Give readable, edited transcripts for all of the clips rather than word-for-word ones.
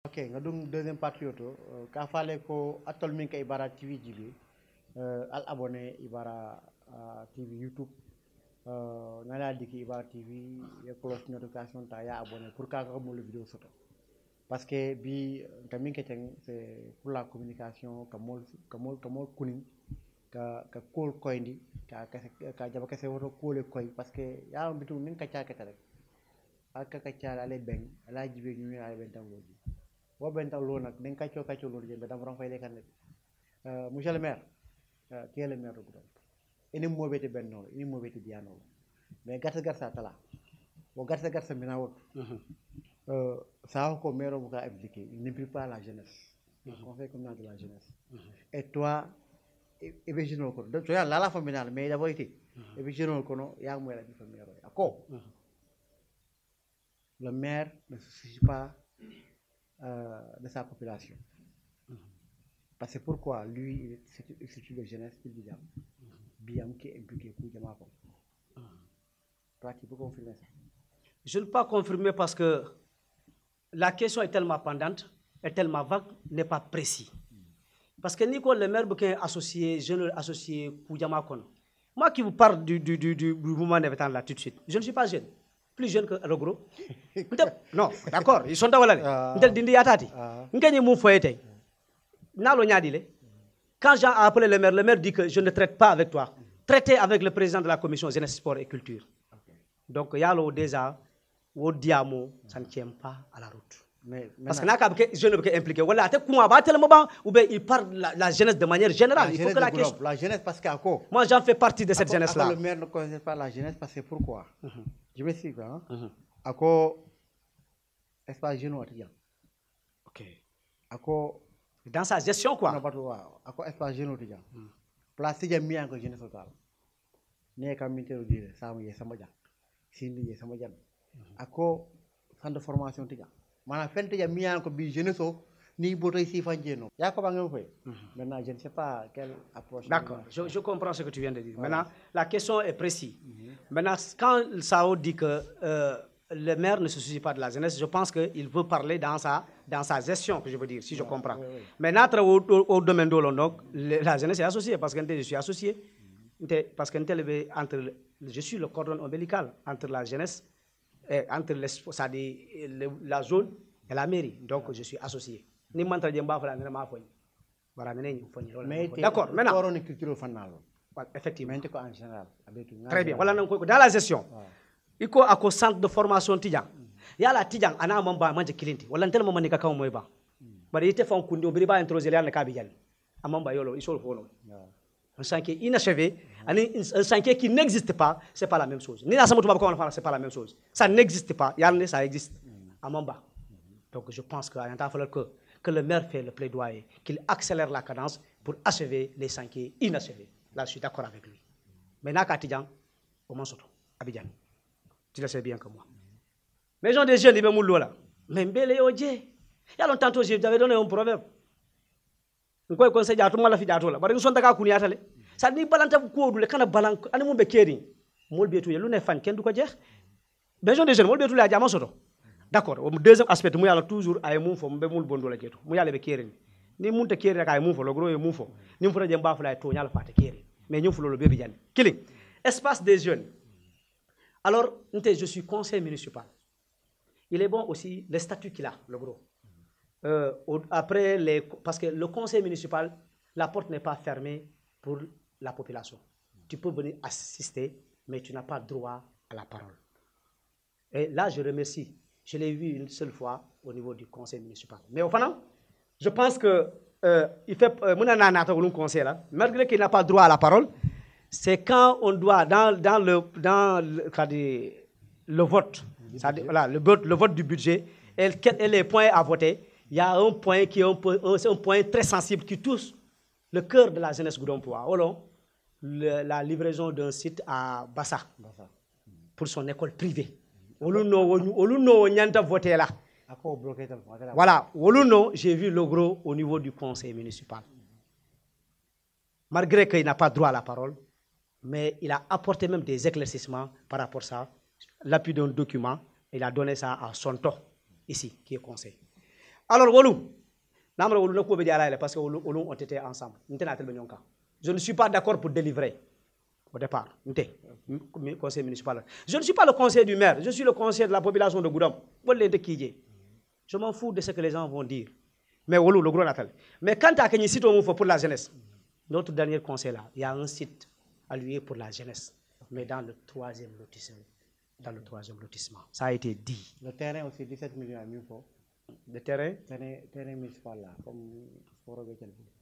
Ok, nga dum deuxième partie auto ka fale ko atol min ka ibara TV jibi al abonné ibara TV YouTube nana diki ibara TV ya close notification ta ya abonné pour ka ko mo le vidéo soto parce que bi kamin ke teng c'est pour la communication kamol kunin ka kol koyndi ka jaba kese woto kole koy parce que ya bitu nin ka ciakata rek aka ka ciala ale beng ala jibe ñu ay ben tangoji wo ben taw lo nak den kaccio lo jembe dam ron fay lekane monsieur le maire qui est le maire du ini mobete benno ini mobete diano mais garta garta tala wo garta garta mina wot ça ko maire bu ka impliqué il n'implique pas la jeunesse le conseil communal de la jeunesse et toi e be jino ko donc ya la famille mais d'abord été e be jino ko no ya mo la famille ako le maire ne se soucie pas de sa population. Parce que pourquoi lui, c'est de jeunesse, il dit bien qui est impliqué pour Jamako. Toi, tu peux confirmer ça? Je ne peux pas confirmer parce que la question est tellement pendante, est tellement vague, n'est pas précis. Parce que Nicole, le maire est associé, jeune associé pour Jamakon. Moi qui vous parle du mouvement d'événement là tout de suite, je ne suis pas jeune. Plus jeune que Rogro. Non, d'accord, ils sont dans la dindi yatati. Ngani mou foyete. Nalo nyadile. Quand Jean a appelé le maire dit que je ne traite pas avec toi. Traitez avec le président de la commission jeunesse, sport et culture. Donc il y a le déjà au diamo, ça ne tient pas à la route. Mais parce que je ne peux pas impliquer. Voilà, ou bien il parle la jeunesse de manière générale. Il faut que la jeunesse parce que moi j'en fais partie de cette jeunesse là. Le maire ne connaît pas la jeunesse parce que pourquoi? Je me suis dit, ako espace jeune étudiant. Ok. Ako dans sa gestion quoi. Non pas toi. Ako espace jeune étudiant. Place de mi en jeunesse totale. Ne ka ministère dire ça mo yesa moja. Sindi yesa moja. Ako centre de formation étudiant. Mana fente ya mi en ko bi jeunesse ni botoy si fanjeno. Ya ko ba ngam fay. Maintenant je ne sais pas quelle approche. D'accord, je comprends ce que tu viens de dire. Voilà. Maintenant, la question est précise. Maintenant, quand Sao dit que le maire ne se soucie pas de la jeunesse, je pense qu'il veut parler dans sa gestion, que je veux dire, si je comprends. Maintenant, au domaine de l'ONOC, la jeunesse est associée, parce que je suis associé. Parce que je suis le cordon ombilical entre la jeunesse, entre la zone et la mairie. Donc, je suis associé. D'accord, maintenant. Effectivement. Très bien. Voilà, dans la gestion, il y a un centre de formation Tidjan. Il y a la Tidjan, il y a un membre de Kilinti. Il y a un membre de Kakaomoeba. Mais il y a un kundi, il y a un introsé à Kabidjan. Un membre de il faut un chantier inachevé, un chantier qui n'existe pas, ce n'est pas la même chose. Ni la ce n'est pas la même chose. Ça n'existe pas, ça existe. Un membre. Donc je pense qu'il va falloir que le maire fait le plaidoyer, qu'il accélère la cadence pour achever les chantiers inachevés. Là, je suis d'accord avec lui. Maintenant, Katidjan, au Mansoto, Abidjan. Tu le sais bien que moi. Mais gens des jeunes, ils me là. Mais Mbele Odje. Il y a longtemps, j'avais donné un proverbe. Je suis conseillé à tout le monde. Je suis conseillé à tout le monde. Ça dit balanta ko dule kana balan ani mo be keri mol betu lu ne fan ken du ko jeex besoin des jeunes mol betu la jama soto d'accord au deuxième aspect mu yalla toujours ay mum fo be mul bondo la jeetu mu yalla be keri ni munta keri kay mum fo lo gro e mum fo ni mu fo je mba fo lay to nyala fate keri mais ñu fo lolu be bi jani killing espace des jeunes alors je suis conseiller municipal il est bon aussi le statut qu'il a le gros après parce que le conseil municipal la porte n'est pas fermée pour la population. Tu peux venir assister, mais tu n'as pas droit à la parole. Et là, je remercie. Je l'ai vu une seule fois au niveau du conseil municipal. Mais au final, je pense que malgré qu'il n'a pas droit à la parole, c'est quand on doit, dans le vote, voilà, le vote du budget et les points à voter, il y a un point qui est un point très sensible qui touche le cœur de la jeunesse Goudompoa. La livraison d'un site à Bassa pour son école privée. Oluno nyanta voté là. Voilà, Oluno, j'ai vu le gros au niveau du conseil municipal. Malgré qu'il n'a pas droit à la parole, mais il a apporté même des éclaircissements par rapport à ça, l'appui d'un document, il a donné ça à son temps, ici, qui est conseil. Alors, parce que ont été ensemble. Je ne suis pas d'accord pour délivrer au départ. Conseil municipal. Je ne suis pas le conseiller du maire, je suis le conseiller de la population de Goudam. Je m'en fous de ce que les gens vont dire. Mais quand tu as un site pour la jeunesse, notre dernier conseil là, il y a un site alloué pour la jeunesse, mais dans le troisième lotissement. Ça a été dit. Le terrain aussi, 17 millions à Mufo. Le terrain municipal là, comme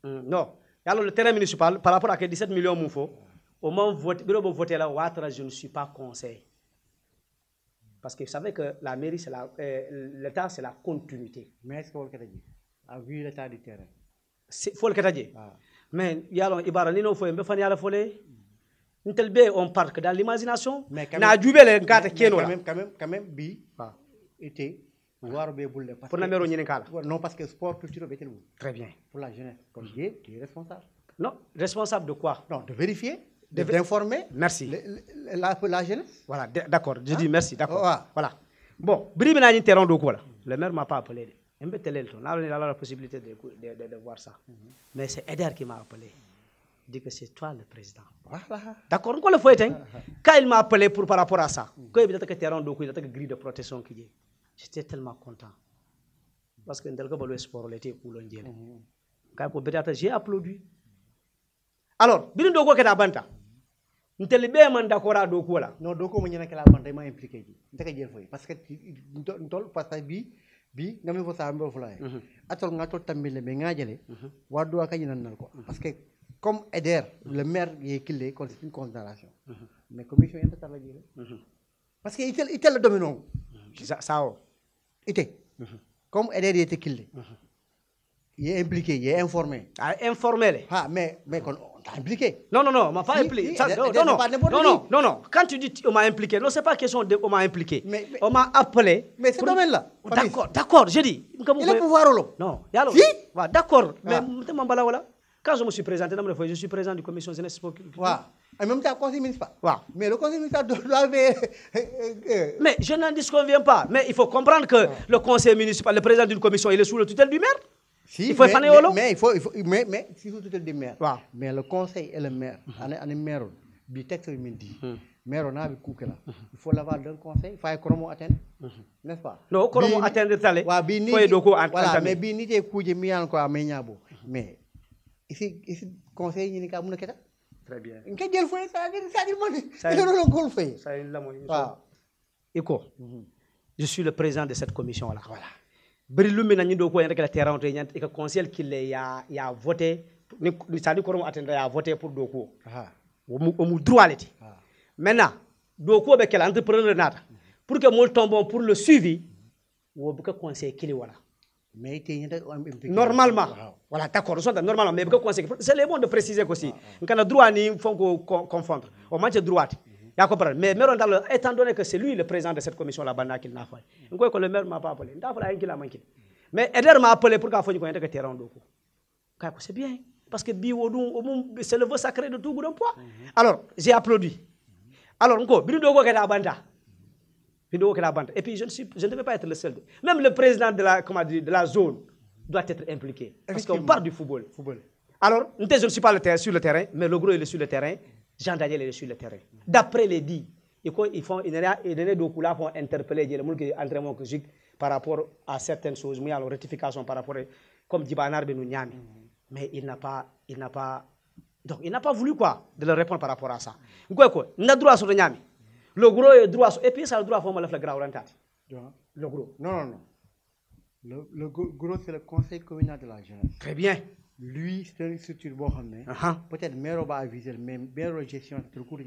non. Alors le terrain municipal, par rapport à 17 millions Mufo, au moment où voter là, je ne suis pas conseil. Parce que vous savez que la mairie, l'État, c'est la continuité. Mais est-ce que vous avez vu l'état du terrain? Il faut le dire. Mais il y a un Ibarra, il faut un folie. On parle que dans l'imagination. Mais quand même, bi était. Pour la mairie, non, parce que sport culture est très bien. Pour la jeunesse. Comme tu es responsable. Non, responsable de quoi? Non, de vérifier, d'informer. Merci. La jeunesse. Voilà, d'accord. Je dis merci, d'accord. Voilà. Bon, le maire ne m'a pas appelé. On a la possibilité de voir ça. Mais c'est Eder qui m'a appelé. Il dit que c'est toi le président. Voilà. D'accord, on le faut quand il m'a appelé par rapport à ça, quand il y a un terrain de grille de protection qui est, j'étais tellement content. Parce que le sport était pour l'Indien. J'ai applaudi. Alors, bien de quoi que banta. Nous te libérons d'accord à Doko là. Non, Doko m'a que la bande est impliquée. Parce que bi nga mi fo sa mbo fulay atol nga to tamile me ngajale wadu aka nan ko parce que comme Eder le maire est killé c'est une considération mais commission inter la jël parce que il le domino ça était comme Eder était killé il est impliqué il est informé informé mais kon impliqué. Non, m'a pas impliqué. Non. Quand tu dis on m'a impliqué, non, c'est pas question de on m'a impliqué. On m'a appelé. Mais ce domaine-là. D'accord, je dis. Il est pouvoir ou non. Si? D'accord. Mais quand je me suis présenté, je suis président du commission jeunesse. En même temps, conseil municipal. Mais le conseil municipal doit. Mais je n'en disconviens pas. Mais il faut comprendre que le conseil municipal, le président d'une commission, il est sous le tutelle du maire. Si, il faut mais si vous tutelle du maire. Mais le conseil et le maire, le maire, du texte me dit, maire on a vu il faut l'aval d'un conseil, il faut comment atteindre, n'est-ce pas? Non, comment atteindre ça? Voilà, mais bien ni des coups de mis encore à Menyabo. Mais ici conseil il n'y a pas très bien. Il y a fois ça dit ça Éco, je suis le président de cette commission là. Voilà. Brilumi na nyindo ko en rek la terrain to nyant e ka conseil qu'il y a voté ni ça dit ko atteindre a voté pour Doko. O mu droit leti. Maintenant Doko be quel entrepreneur nata pour que mo tombons pour le suivi wo bu ka conseil qu'il wala. Mais normalement voilà d'accord normalement mais bu ka conseil c'est les bon de préciser aussi ngana droit ni fon ko confondre o manche droit. Mais étant donné que c'est lui le président de cette commission là qu'il n'a pas fait. Le maire m'a pas appelé. Mais Eder m'a appelé pour qu'il fasse un terrain d'eau. C'est bien. Parce que c'est le vœu sacré de tout Goudam Poids. Alors, j'ai applaudi. Alors, et puis je ne devais pas être le seul. Même le président de la zone doit être impliqué. Parce qu'on parle du football. Alors, je ne suis pas sur le terrain, mais le gros il est sur le terrain. Jean-Daniel est sur le terrain. D'après les dits, ils font interpeller les entraînements par rapport à certaines choses, mais à la rectification par rapport comme Dibanar Benouniami. Mais il n'a pas voulu de leur répondre par rapport à ça. Il a droit sur le Niami. Le gros est droit et puis ça le droit à faire le grau rentat. Le gros. Non. Le gros c'est le conseil communal de la jeunesse. Très bien. Lui, c'est une structure peut-être maire va viser, mais meilleure gestion,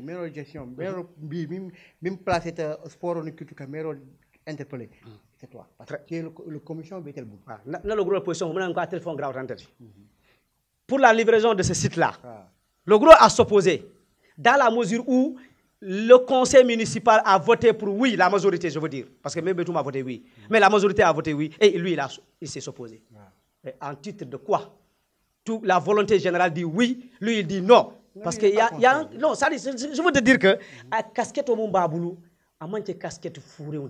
meilleure gestion, même placer sport en culture, meilleure interpellé. C'est toi. Parce que le commission est bon. Le gros position, on a un téléphone grave pour la livraison de ce site-là. Le gros a s'opposé dans la mesure où le conseil municipal a voté pour oui, la majorité, je veux dire, parce que même tout m'a voté oui, mais la majorité a voté oui, et lui, il s'est opposé. En titre de quoi? La volonté générale dit oui, lui il dit non. Parce qu'il y a non, ça dit, je veux te dire que à casquette au Mumbaboulou, à moins que casquette fourrée.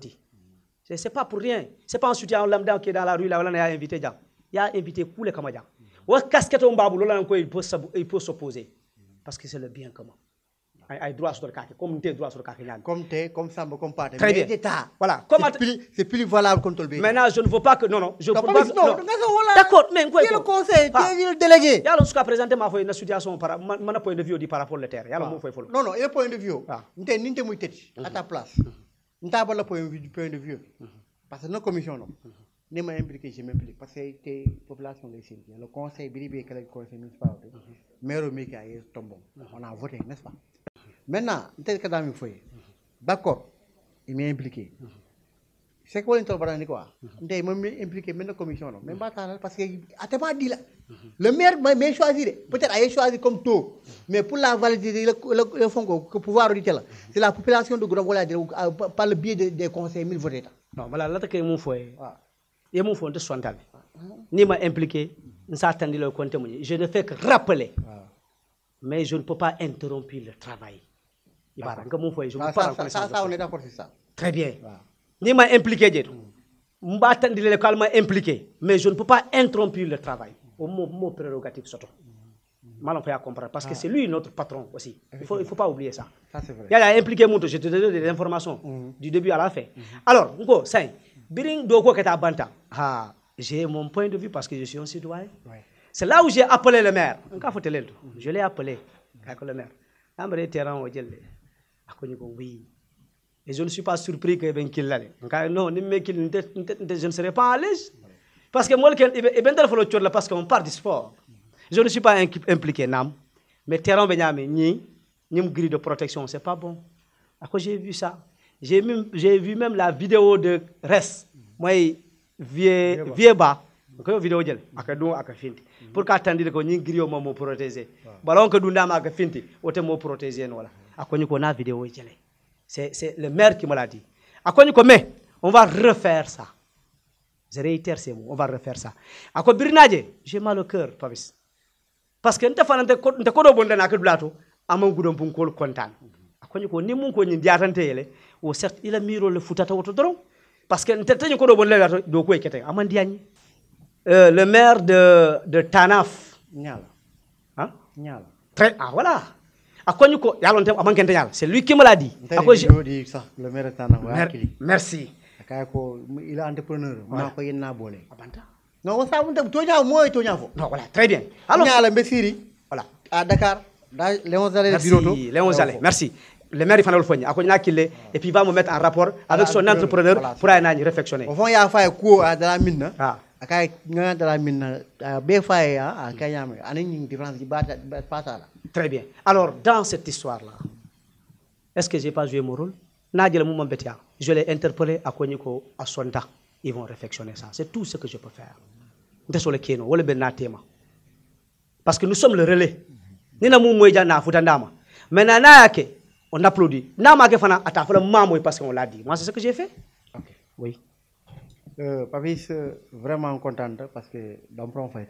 C'est pas pour rien. C'est pas un soutien lambda qui est dans la rue, là, on a invité Djang. Il a invité Koulé Kamadjan. Ou casquette au Mbabou, là, il peut s'opposer. Parce que c'est le bien commun. Il a droit sur le caca, comme tu droit sur le caca. Comme ça, comme pas. Très bien. Voilà. C'est plus valable contre le bien. Maintenant, je ne veux pas que. Non. Je ne veux pas. Non. D'accord, mais quoi? Il y a le conseil, il y a le délégué. Il y a le cas présenté ma foi une situation par mon point de vue par rapport à la terre. Il y a le mot foi. Non, il y a le point de vue. N'était ni te mouiller à ta place. N'était pas le point de vue. Parce que nos commissions, non. Ne m'a impliqué, je m'implique. Parce que les populations des Sylvies, le conseil, le conseil municipal, maire au Mika est tombé. On a voté, n'est-ce pas? Maintenant, d'accord, il m'est impliqué. C'est quoi l'interprétation quoi? Il m'a impliqué dans la commission. Même pas parce que, pas dit là. Le maire m'a choisi. Peut-être qu'il a choisi comme tout. Mais pour la valider, le fond que pouvoir c'est la population de Grand-Vola par le biais des conseils 1000 votés. Non, voilà, là, c'est mon foyer. Il y a mon foyer de sointal. Ni m'a impliqué, je ne fais que rappeler. Mais je ne peux pas interrompre le travail. Ça, on est d'accord sur ça. Très bien. Ni m'a impliqué, m'a impliqué, mais je ne peux pas interrompre le travail. Au mot prérogatif, surtout. Mal on peut comprendre, parce que c'est lui notre patron aussi. Il faut pas oublier ça. Ça c'est vrai. Il a impliqué mon je te donne des informations du début à la fin. Alors, j'ai mon point de vue parce que je suis un citoyen. C'est là où j'ai appelé le maire. Je l'ai appelé. Le maire. Oui. Et je ne suis pas surpris qu'il l'ait. Non, je ne serai pas à l'aise. Parce que moi, parce qu'on parle du sport. Je ne suis pas impliqué, mais terrain ni grille de protection, c'est pas bon. Après, j'ai vu ça. J'ai vu même la vidéo de RES. Moi, vieux bas. Vidéo pour qu'attendre que nous grille au protéger. Ballon que nous n'avons pas finti, au te protéger. Après, nous avons vidéo. C'est le maire qui me l'a dit. Après, mais on va refaire ça. Je réitère ces mots, on va refaire ça. Après, Birnadje, j'ai mal au cœur, Pavis. Parce que nous avons fait un peu de blato, à mon goût d'un peu content. Après, nous avons fait un diarante, ou certes, il a mis le foot à autodron. Parce que nous avons fait un peu de le maire de Tanaf. Nial. Hein? Nial. Très, ah voilà. C'est lui qui me l'a dit. Le maire de Tanaf. Merci. Il est entrepreneur. Voilà. Non, ça, non, voilà, très bien. Alors, voilà. À Dakar, Léon Zalé, Léon Zalé, merci. Le maire, il faut le faire. Et puis, il va me mettre en rapport avec son entrepreneur pour aller réflexionner. Au fond, il y a fait coup à la mine. Très bien. Alors, dans cette histoire-là, est-ce que je n'ai pas joué mon rôle? Je l'ai interpellé à Konyiko, à Sonda. Ils vont réflexionner ça. C'est tout ce que je peux faire. Parce que nous sommes le relais. Maintenant, on applaudit. Parce qu'on l'a dit. Moi, c'est ce que j'ai fait. Okay. Oui. Pavis, vraiment content parce que dans le